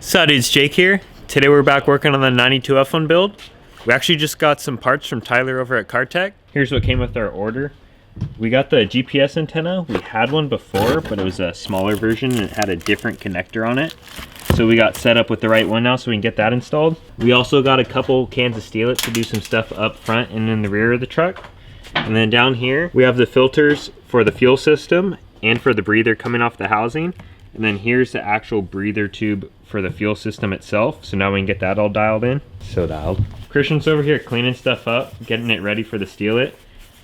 So dude, it's Jake here. Today we're back working on the 92 F1 build. We actually just got some parts from Tyler over at Cartech. Here's what came with our order. We got the GPS antenna. We had one before, but it was a smaller version and it had a different connector on it. So we got set up with the right one now so we can get that installed. We also got a couple cans of Steelite to do some stuff up front and in the rear of the truck. And then down here, we have the filters for the fuel system and for the breather coming off the housing. And then here's the actual breather tube for the fuel system itself. So now we can get that all dialed in. So dialed. Christian's over here cleaning stuff up, getting it ready for the Steelite.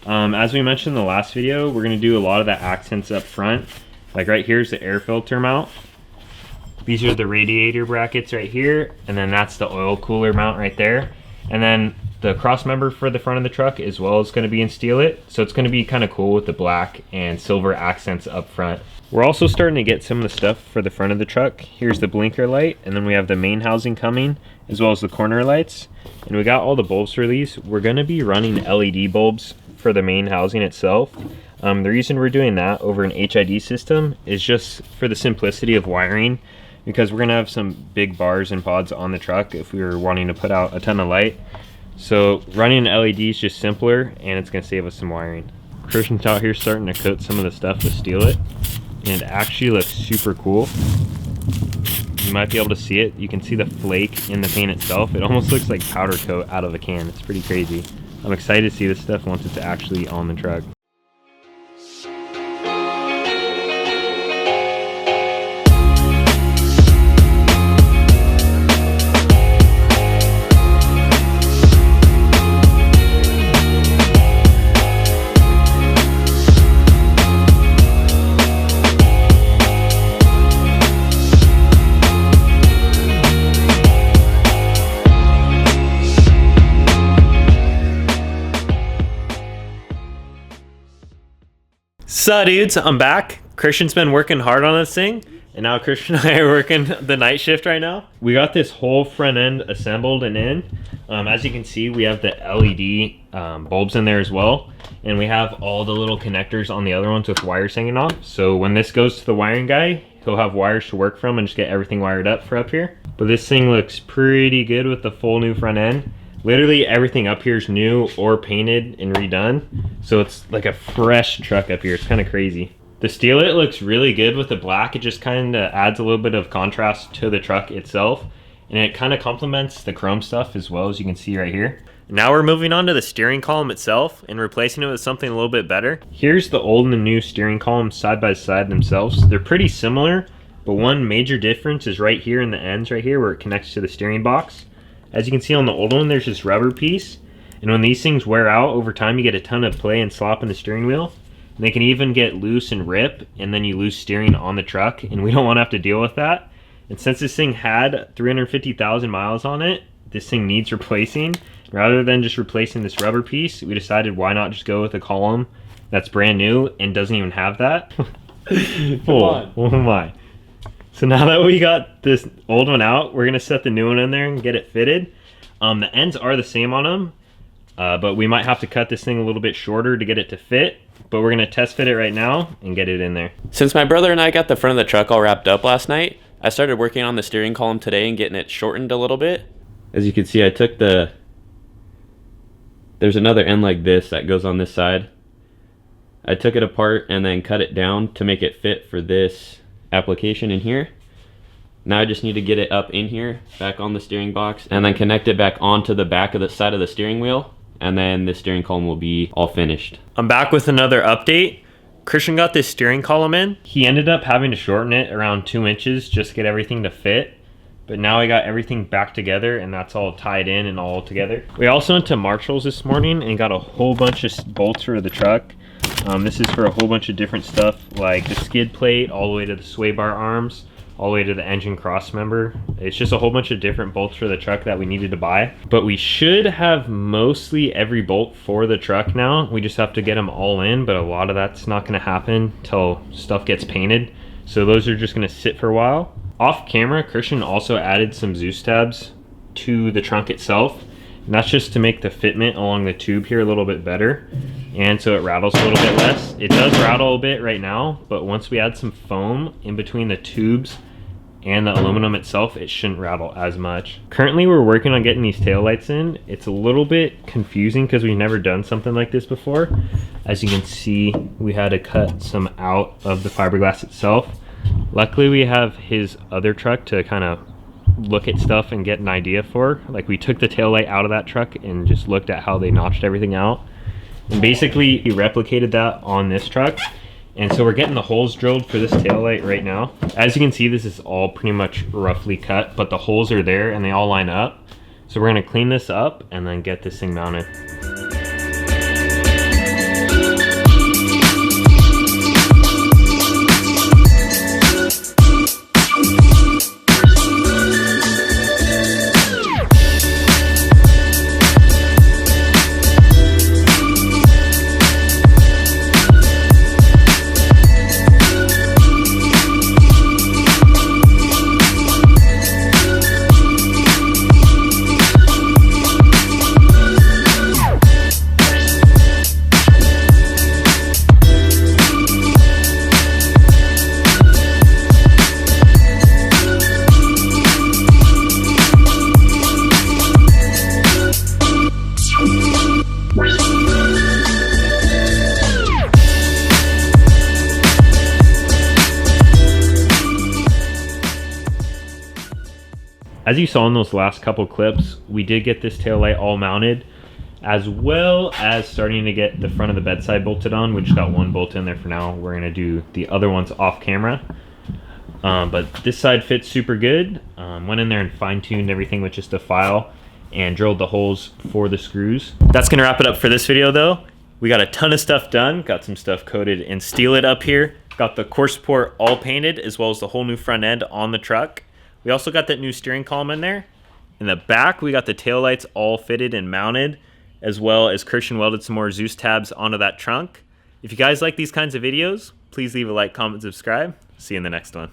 As we mentioned in the last video, we're gonna do a lot of the accents up front. Like right here's the air filter mount. These are the radiator brackets right here. And then that's the oil cooler mount right there. And then the cross member for the front of the truck as well is going to be in Steelite. So it's going to be kind of cool with the black and silver accents up front. We're also starting to get some of the stuff for the front of the truck. Here's the blinker light, and then we have the main housing coming, as well as the corner lights. And we got all the bulbs for these. We're going to be running LED bulbs for the main housing itself. The reason we're doing that over an HID system is just for the simplicity of wiring, because we're going to have some big bars and pods on the truck if we were wanting to put out a ton of light. So running an LED is just simpler, and it's going to save us some wiring. Christian's out here starting to coat some of the stuff with Steelite, and it actually looks super cool. You might be able to see it. You can see the flake in the paint itself. It almost looks like powder coat out of a can. It's pretty crazy. I'm excited to see this stuff once it's actually on the truck. So dudes, I'm back. Christian's been working hard on this thing, and now Christian and I are working the night shift right now. We got this whole front end assembled and in. As you can see, we have the LED bulbs in there as well, and we have all the little connectors on the other ones with wires hanging off. So when this goes to the wiring guy, he'll have wires to work from and just get everything wired up for up here. But this thing looks pretty good with the full new front end. Literally everything up here is new or painted and redone. So it's like a fresh truck up here. It's kind of crazy. The Steelite looks really good with the black. It just kind of adds a little bit of contrast to the truck itself. And it kind of complements the chrome stuff as well, as you can see right here. Now we're moving on to the steering column itself and replacing it with something a little bit better. Here's the old and the new steering columns side by side themselves. They're pretty similar, but one major difference is right here in the ends right here where it connects to the steering box. As you can see on the old one, there's this rubber piece, and when these things wear out over time, you get a ton of play and slop in the steering wheel. And they can even get loose and rip, and then you lose steering on the truck, and we don't want to have to deal with that. And since this thing had 350,000 miles on it, this thing needs replacing. Rather than just replacing this rubber piece, we decided why not just go with a column that's brand new and doesn't even have that. Oh my. So now that we got this old one out, we're going to set the new one in there and get it fitted. The ends are the same on them, but we might have to cut this thing a little bit shorter to get it to fit. But we're going to test fit it right now and get it in there. Since my brother and I got the front of the truck all wrapped up last night, I started working on the steering column today and getting it shortened a little bit. As you can see, I took there's another end like this that goes on this side. I took it apart and then cut it down to make it fit for this application in here. Now I just need to get it up in here, back on the steering box, and then connect it back onto the back of the side of the steering wheel, and then the steering column will be all finished. I'm back with another update. Christian got this steering column in. He ended up having to shorten it around 2 inches just to get everything to fit. But now I got everything back together, and that's all tied in and all together. We also went to Marshall's this morning and got a whole bunch of bolts for the truck. This is for a whole bunch of different stuff, like the skid plate all the way to the sway bar arms, all the way to the engine cross member. It's just a whole bunch of different bolts for the truck that we needed to buy. But we should have mostly every bolt for the truck now. We just have to get them all in, but a lot of that's not going to happen until stuff gets painted. So those are just going to sit for a while. Off camera, Christian also added some Zeus tabs to the trunk itself. And that's just to make the fitment along the tube here a little bit better. And so it rattles a little bit less. It does rattle a bit right now, but once we add some foam in between the tubes and the aluminum itself, it shouldn't rattle as much. Currently we're working on getting these taillights in. It's a little bit confusing because we've never done something like this before. As you can see, we had to cut some out of the fiberglass itself. Luckily we have his other truck to kind of look at stuff and get an idea for. Like, we took the taillight out of that truck and just looked at how they notched everything out. And basically he replicated that on this truck. And so we're getting the holes drilled for this taillight right now. As you can see, this is all pretty much roughly cut, but the holes are there and they all line up. So we're gonna clean this up and then get this thing mounted. As you saw in those last couple clips, we did get this taillight all mounted, as well as starting to get the front of the bedside bolted on. We just got one bolt in there for now. We're gonna do the other ones off camera. But this side fits super good. Went in there and fine-tuned everything with just a file and drilled the holes for the screws. That's gonna wrap it up for this video though. We got a ton of stuff done, got some stuff coated and steeled up here. Got the core support all painted, as well as the whole new front end on the truck. We also got that new steering column in there. In the back, we got the taillights all fitted and mounted, as well as Christian welded some more Zeus tabs onto that trunk. If you guys like these kinds of videos, please leave a like, comment, subscribe. See you in the next one.